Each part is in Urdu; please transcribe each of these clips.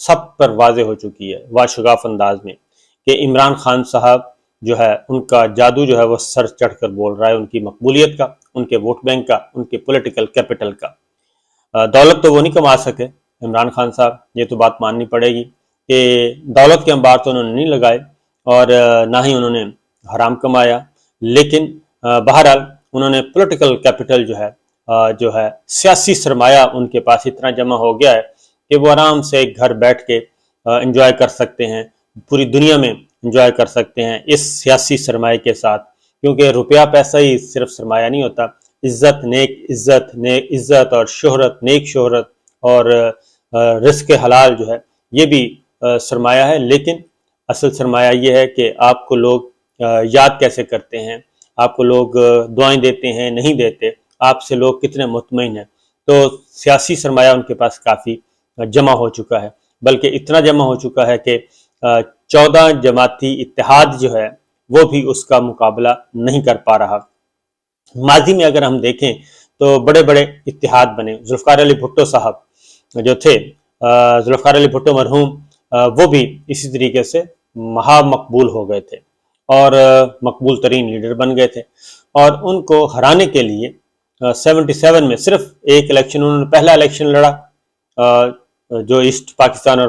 سب پر واضح ہو چکی ہے واشگاف انداز میں کہ عمران خان صاحب جو ہے ان کا جادو جو ہے وہ سر چڑھ کر بول رہا ہے، ان کی مقبولیت کا، ان کے ووٹ بینک کا، ان کے پولیٹیکل کیپٹل کا۔ دولت تو وہ نہیں کما سکے عمران خان صاحب، یہ تو بات ماننی پڑے گی کہ دولت کے انبار تو انہوں نے نہیں لگائے اور نہ ہی انہوں نے حرام کمایا، لیکن بہرحال انہوں نے پولیٹیکل کیپٹل جو ہے سیاسی سرمایہ ان کے پاس اتنا جمع ہو گیا ہے کہ وہ آرام سے گھر بیٹھ کے انجوائے کر سکتے ہیں، پوری دنیا میں انجوائے کر سکتے ہیں اس سیاسی سرمایہ کے ساتھ، کیونکہ روپیہ پیسہ ہی صرف سرمایہ نہیں ہوتا، عزت، نیک عزت اور شہرت، نیک شہرت اور رزق حلال جو ہے یہ بھی سرمایہ ہے، لیکن اصل سرمایہ یہ ہے کہ آپ کو لوگ یاد کیسے کرتے ہیں، آپ کو لوگ دعائیں دیتے ہیں نہیں دیتے، آپ سے لوگ کتنے مطمئن ہیں۔ تو سیاسی سرمایہ ان کے پاس کافی جمع ہو چکا ہے، بلکہ اتنا جمع ہو چکا ہے کہ 14 جماعتی اتحاد جو ہے وہ بھی اس کا مقابلہ نہیں کر پا رہا۔ ماضی میں اگر ہم دیکھیں تو بڑے بڑے اتحاد بنے، ذوالفقار علی بھٹو صاحب جو تھے، ذوالفقار علی بھٹو مرحوم، وہ بھی اسی طریقے سے مہا مقبول ہو گئے تھے اور مقبول ترین لیڈر بن گئے تھے، اور ان کو ہرانے کے لیے 77 میں صرف ایک الیکشن انہوں نے پہلا الیکشن لڑا، جو ایسٹ پاکستان اور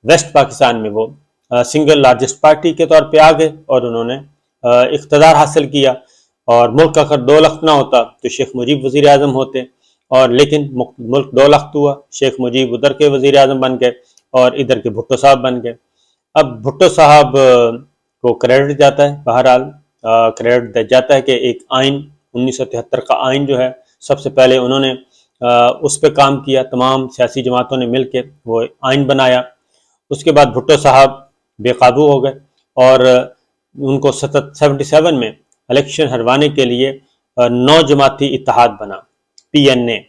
ویسٹ پاکستان میں وہ سنگل لارجسٹ پارٹی کے طور پہ آ گئے اور انہوں نے اقتدار حاصل کیا، اور ملک اگر 2 لخت نہ ہوتا تو شیخ مجیب وزیر اعظم ہوتے، اور لیکن ملک 2 لخت ہوا، شیخ مجیب ادھر کے وزیر اعظم بن گئے اور ادھر کے بھٹو صاحب بن گئے۔ اب بھٹو صاحب کو کریڈٹ جاتا ہے، بہرحال کریڈٹ جاتا ہے کہ ایک آئین 1973 کا آئین جو ہے سب سے پہلے انہوں نے اس پہ کام کیا، تمام سیاسی جماعتوں نے مل کے وہ آئین بنایا۔ اس کے بعد بھٹو صاحب بے قابو ہو گئے اور ان کو 77 میں الیکشن ہروانے کے لیے 9 جماعتی اتحاد بنا، PNA،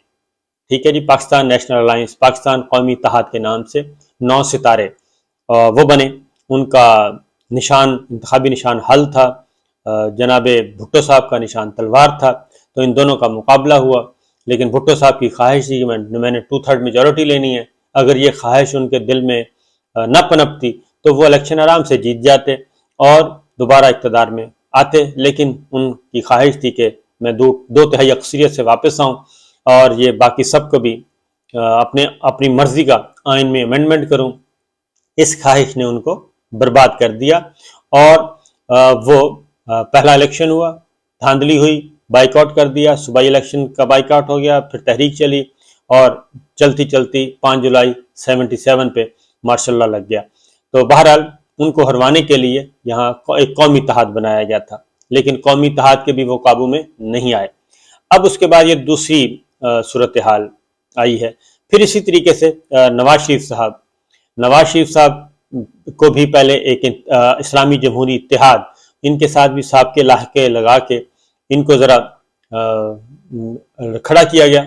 ٹھیک ہے جی، پاکستان نیشنل الائنس، پاکستان قومی اتحاد کے نام سے 9 ستارے وہ بنے۔ ان کا نشان، انتخابی نشان حل تھا، جناب بھٹو صاحب کا نشان تلوار تھا، تو ان دونوں کا مقابلہ ہوا، لیکن بھٹو صاحب کی خواہش تھی کہ میں نے 2/3 میجورٹی لینی ہے۔ اگر یہ خواہش ان کے دل میں نہ پنپتی تو وہ الیکشن آرام سے جیت جاتے اور دوبارہ اقتدار میں آتے، لیکن ان کی خواہش تھی کہ میں 2/3 اکثریت سے واپس آؤں اور یہ باقی سب کو بھی اپنی مرضی کا آئین میں امینڈمنٹ کروں۔ اس خواہش نے ان کو برباد کر دیا اور وہ پہلا الیکشن ہوا، دھاندلی ہوئی، بائیکاٹ کر دیا، صوبائی الیکشن کا بائیکاٹ ہو گیا، پھر تحریک چلی اور چلتی 5 جولائی 77 پہ مارشل لا لگ گیا۔ تو بہرحال ان کو ہروانے کے لیے یہاں ایک قومی اتحاد بنایا گیا تھا، لیکن قومی اتحاد کے بھی وہ قابو میں نہیں آئے۔ اب اس کے بعد یہ دوسری صورتحال آئی ہے۔ پھر اسی طریقے سے نواز شریف صاحب کو بھی پہلے ایک اسلامی جمہوری اتحاد، ان کے ساتھ بھی سابقے لاحقے لگا کے ان کو ذرا کھڑا کیا گیا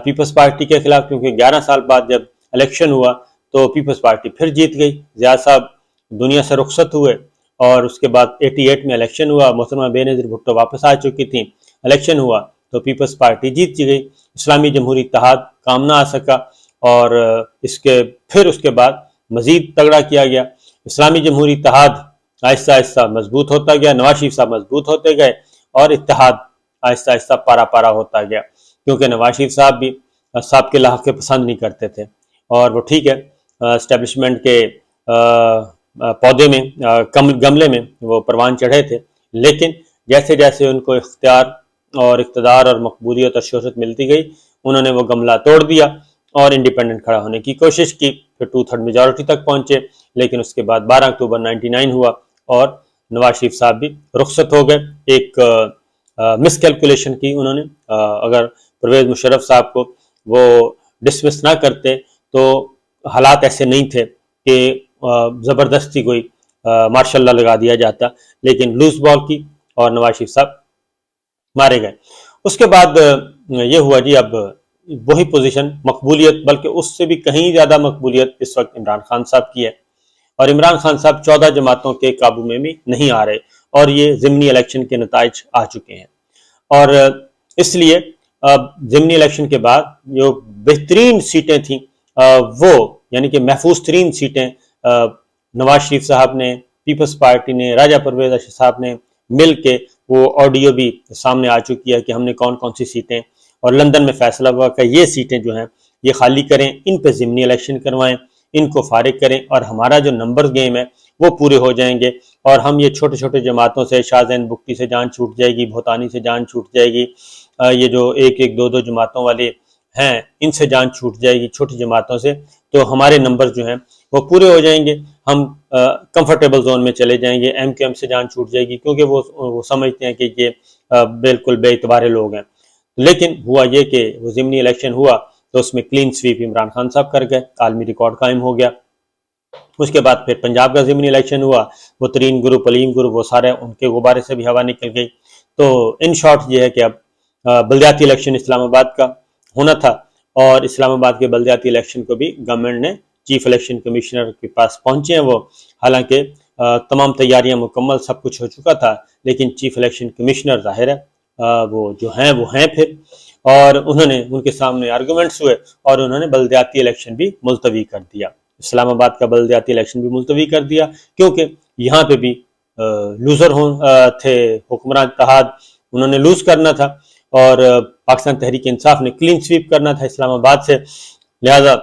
پیپلز پارٹی کے خلاف، کیونکہ 11 سال بعد جب الیکشن ہوا تو پیپلز پارٹی پھر جیت گئی، زیاد صاحب دنیا سے رخصت ہوئے اور اس کے بعد 88 میں الیکشن ہوا، محترمہ بے نظیر بھٹو واپس آ چکی تھیں، الیکشن ہوا تو پیپلز پارٹی جیت گئی، اسلامی جمہوری اتحاد کام نہ آ سکا، اور اس کے بعد مزید تگڑا کیا گیا۔ اسلامی جمہوری اتحاد آہستہ آہستہ مضبوط ہوتا گیا، نواز شریف صاحب مضبوط ہوتے گئے اور اتحاد آہستہ آہستہ پارا ہوتا گیا، کیونکہ نواز شریف صاحب بھی سابقے لاحقے پسند نہیں کرتے تھے، اور وہ ٹھیک ہے اسٹیبلشمنٹ کے پودے میں گملے میں وہ پروان چڑھے تھے، لیکن جیسے جیسے ان کو اختیار اور اقتدار اور مقبولیت اور شہرت ملتی گئی، انہوں نے وہ گملہ توڑ دیا اور انڈیپینڈنٹ کھڑا ہونے کی کوشش کی، پھر 2/3 میجورٹی تک پہنچے، لیکن اس کے بعد 12 اکتوبر 99 ہوا اور نواز شریف صاحب بھی رخصت ہو گئے۔ ایک مس کیلکولیشن کی انہوں نے، اگر پرویز مشرف صاحب کو وہ ڈسمس نہ کرتے تو حالات ایسے نہیں تھے کہ زبردستی کوئی مارشل لا لگا دیا جاتا، لیکن لوز بال کی اور نواز شریف صاحب مارے گئے۔ اس کے بعد یہ ہوا جی، اب وہی پوزیشن، مقبولیت، بلکہ اس سے بھی کہیں زیادہ مقبولیت اس وقت عمران خان صاحب کی ہے، اور عمران خان صاحب 14 جماعتوں کے قابو میں بھی نہیں آ رہے، اور یہ ضمنی الیکشن کے نتائج آ چکے ہیں، اور اس لیے ضمنی الیکشن کے بعد جو بہترین سیٹیں تھیں وہ یعنی کہ محفوظ ترین سیٹیں نواز شریف صاحب نے، پیپلز پارٹی نے، راجہ پرویز اشرف صاحب نے مل کے وہ آڈیو بھی سامنے آ چکی ہے کہ ہم نے کون کون سی سیٹیں، اور لندن میں فیصلہ ہوا کہ یہ سیٹیں جو ہیں یہ خالی کریں، ان پہ ضمنی الیکشن کروائیں، ان کو فارغ کریں، اور ہمارا جو نمبر گیم ہے وہ پورے ہو جائیں گے، اور ہم یہ چھوٹے چھوٹے جماعتوں سے، شاہ زین بگٹی سے جان چھوٹ جائے گی، بھوتانی سے جان چھوٹ جائے گی، یہ جو ایک ایک دو دو جماعتوں والے ہیں ان سے جان چھوٹ جائے گی، چھوٹی جماعتوں سے، تو ہمارے نمبر جو ہیں وہ پورے ہو جائیں گے، ہم کمفرٹیبل زون میں چلے جائیں گے، ایم کیو ایم سے جان چھوٹ جائے گی، کیونکہ وہ سمجھتے ہیں کہ یہ بالکل بے اعتبار لوگ ہیں۔ لیکن ہوا یہ کہ وہ ضمنی الیکشن ہوا تو اس میں کلین سویپ عمران خان صاحب کر گئے، عالمی ریکارڈ قائم ہو گیا۔ اس کے بعد پھر پنجاب کا ضمنی الیکشن ہوا، وہ ترین گروپ، علیم گروپ، وہ سارے ان کے غبارے سے بھی ہوا نکل گئی۔ تو ان شارٹ یہ ہے کہ اب بلدیاتی الیکشن اسلام آباد کا ہونا تھا، اور اسلام آباد کے بلدیاتی الیکشن کو بھی گورنمنٹ نے چیف الیکشن کمشنر کے پاس پہنچے ہیں وہ، حالانکہ تمام تیاریاں مکمل، سب کچھ ہو چکا تھا، لیکن چیف الیکشن کمشنر ظاہر ہے وہ جو ہیں وہ ہیں پھر، اور انہوں نے ان کے سامنے آرگومنٹس ہوئے اور انہوں نے بلدیاتی الیکشن بھی ملتوی کر دیا، اسلام آباد کا بلدیاتی الیکشن بھی ملتوی کر دیا، کیونکہ یہاں پہ بھی لوزر تھے حکمران اتحاد، انہوں نے لوز کرنا تھا، اور پاکستان تحریک انصاف نے کلین سویپ کرنا تھا اسلام آباد سے، لہذا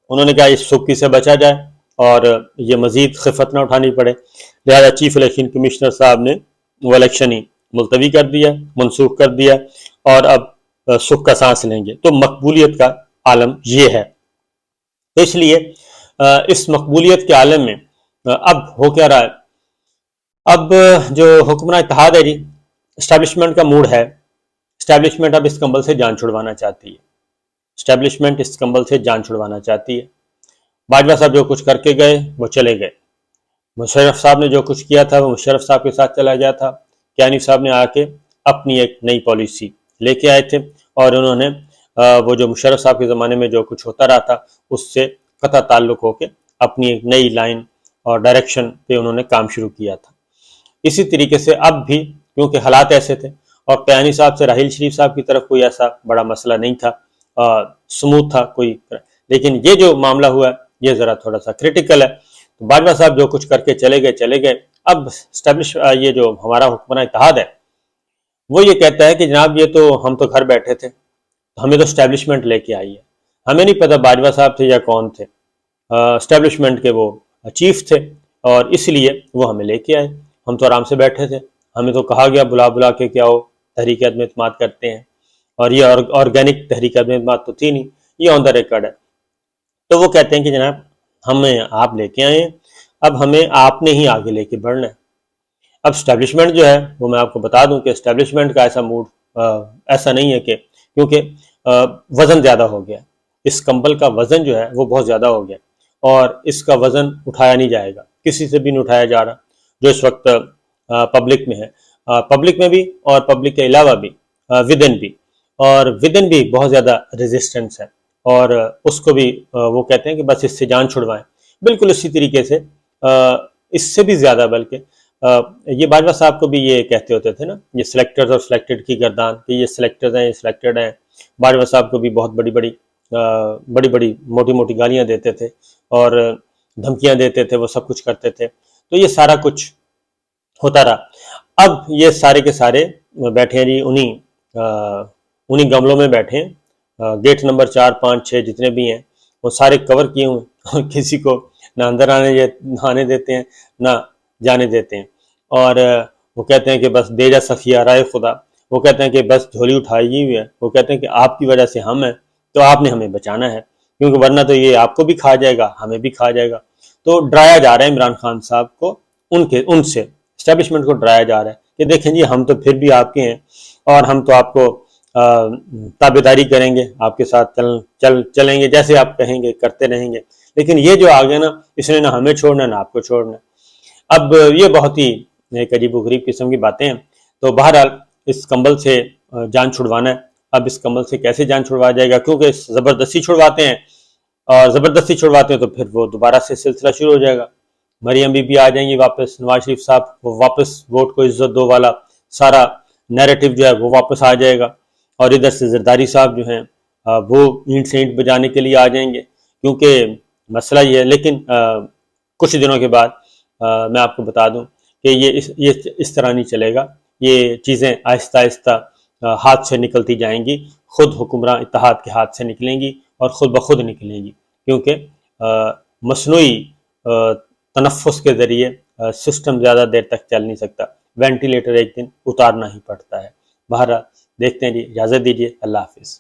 انہوں نے کہا اس سبکی سے بچا جائے اور یہ مزید خفت نہ اٹھانی پڑے، لہذا چیف الیکشن کمشنر صاحب نے وہ الیکشن ہی ملتوی کر دیا، منسوخ کر دیا، اور اب سکھ کا سانس لیں گے۔ تو مقبولیت کا عالم یہ ہے، تو اس لیے اس مقبولیت کے عالم میں اب ہو کیا رہا ہے، اب جو حکمران اتحاد ہے جی، اسٹیبلشمنٹ کا موڈ ہے، اسٹیبلشمنٹ اب اس کمبل سے جان چھڑوانا چاہتی ہے، اسٹیبلشمنٹ اس کمبل سے جان چھڑوانا چاہتی ہے۔ باجوہ صاحب جو کچھ کر کے گئے وہ چلے گئے، مشرف صاحب نے جو کچھ کیا تھا وہ مشرف صاحب کے ساتھ چلا گیا تھا، کیانی صاحب نے آ کے اپنی ایک نئی پالیسی لے کے آئے تھے، اور انہوں نے وہ جو مشرف صاحب کے زمانے میں جو کچھ ہوتا رہا تھا اس سے قطع تعلق ہو کے اپنی ایک نئی لائن اور ڈائریکشن پہ انہوں نے کام شروع کیا تھا۔ اسی طریقے سے اب بھی کیونکہ حالات ایسے تھے، اور قیانی صاحب سے راحیل شریف صاحب کی طرف کوئی ایسا بڑا مسئلہ نہیں تھا، سموتھ تھا کوئی، لیکن یہ جو معاملہ ہوا ہے یہ ذرا تھوڑا سا کریٹیکل ہے۔ تو باجوہ صاحب جو کچھ کر کے چلے گئے، اب یہ جو ہمارا حکمران اتحاد ہے وہ یہ کہتا ہے کہ جناب یہ تو ہم تو گھر بیٹھے تھے، ہمیں تو اسٹیبلشمنٹ لے کے آئی ہے، ہمیں نہیں پتہ باجوہ صاحب تھے یا کون تھے، اسٹیبلشمنٹ کے وہ چیف تھے، اور اس لیے وہ ہمیں لے کے آئے، ہم تو آرام سے بیٹھے تھے، ہمیں تو کہا گیا بلا کے کیا ہو تحریک عدم اعتماد کرتے ہیں، اور یہ آرگینک تحریک عدم اعتماد تو تھی نہیں، یہ آن دا ریکارڈ ہے۔ تو وہ کہتے ہیں کہ جناب ہمیں آپ لے کے آئے ہیں، اب ہمیں آپ نے ہی آگے لے کے بڑھنا ہے۔ اب اسٹیبلشمنٹ جو ہے وہ میں آپ کو بتا دوں کہ اسٹیبلشمنٹ کا ایسا موڈ ایسا نہیں ہے، کہ کیونکہ وزن زیادہ ہو گیا، اس کمبل کا وزن جو ہے وہ بہت زیادہ ہو گیا، اور اس کا وزن اٹھایا نہیں جائے گا، کسی سے بھی نہیں اٹھایا جا رہا، جو اس وقت پبلک میں ہے، پبلک میں بھی اور پبلک کے علاوہ بھی، ودن بھی، اور ودن بھی بہت زیادہ ریزسٹنس ہے، اور اس کو بھی وہ کہتے ہیں کہ بس اس سے جان چھڑوائیں۔ بالکل اسی طریقے سے اس سے بھی زیادہ، بلکہ یہ باجوہ صاحب کو بھی یہ کہتے ہوتے تھے نا، یہ سلیکٹرز اور سلیکٹڈ کی گردان، کہ یہ سلیکٹرز ہیں، یہ سلیکٹڈ ہیں۔ باجوہ صاحب کو بھی بہت بڑی موٹی موٹی گالیاں دیتے تھے اور دھمکیاں دیتے تھے، وہ سب کچھ کرتے تھے، تو یہ سارا کچھ ہوتا رہا۔ اب یہ سارے کے سارے بیٹھے ہیں جی انہی گملوں میں بیٹھے ہیں، گیٹ نمبر 4، 5، 6 جتنے بھی ہیں وہ سارے کور کیے ہوئے، کسی کو نہ اندر آنے دیتے ہیں نہ جانے دیتے ہیں، اور وہ کہتے ہیں کہ بس دے جا سخیہ رائے خدا، وہ کہتے ہیں کہ بس جھولی اٹھائی ہوئی ہے، وہ کہتے ہیں کہ آپ کی وجہ سے ہم ہیں، تو آپ نے ہمیں بچانا ہے، کیونکہ ورنہ تو یہ آپ کو بھی کھا جائے گا، ہمیں بھی کھا جائے گا۔ تو ڈرایا جا رہا ہے عمران خان صاحب کو، ان سے اسٹیبلشمنٹ کو ڈرایا جا رہا ہے کہ دیکھیں جی ہم تو پھر بھی آپ کے ہیں، اور ہم تو آپ کو تابعداری کریں گے، آپ کے ساتھ چلیں گے، جیسے آپ کہیں گے کرتے رہیں گے، لیکن یہ جو آگے نا، اس نے نہ ہمیں چھوڑنا نہ آپ کو چھوڑنا۔ اب یہ بہت ہی ایک عجیب و غریب قسم کی باتیں ہیں۔ تو بہرحال اس کمبل سے جان چھڑوانا ہے، اب اس کمبل سے کیسے جان چھڑوایا جائے گا، کیونکہ زبردستی چھڑواتے ہیں، اور زبردستی چھڑواتے ہیں تو پھر وہ دوبارہ سے سلسلہ شروع ہو جائے گا، مریم بی بی آ جائیں گی واپس، نواز شریف صاحب وہ واپس ووٹ کو عزت دو والا سارا نیریٹو جو ہے وہ واپس آ جائے گا، اور ادھر سے زرداری صاحب جو ہیں وہ اینٹ سے اینٹ بجانے کے لیے آ جائیں گے، کیونکہ مسئلہ یہ ہے. لیکن کچھ دنوں کے بعد میں آپ کو بتا دوں کہ یہ اس طرح نہیں چلے گا. یہ چیزیں آہستہ آہستہ ہاتھ سے نکلتی جائیں گی، خود حکمراں اتحاد کے ہاتھ سے نکلیں گی اور خود بخود نکلیں گی، کیونکہ مصنوعی تنفس کے ذریعے سسٹم زیادہ دیر تک چل نہیں سکتا. وینٹیلیٹر ایک دن اتارنا ہی پڑتا ہے. بہرحال دیکھتے ہیں جی. اجازت دیجیے. اللہ حافظ.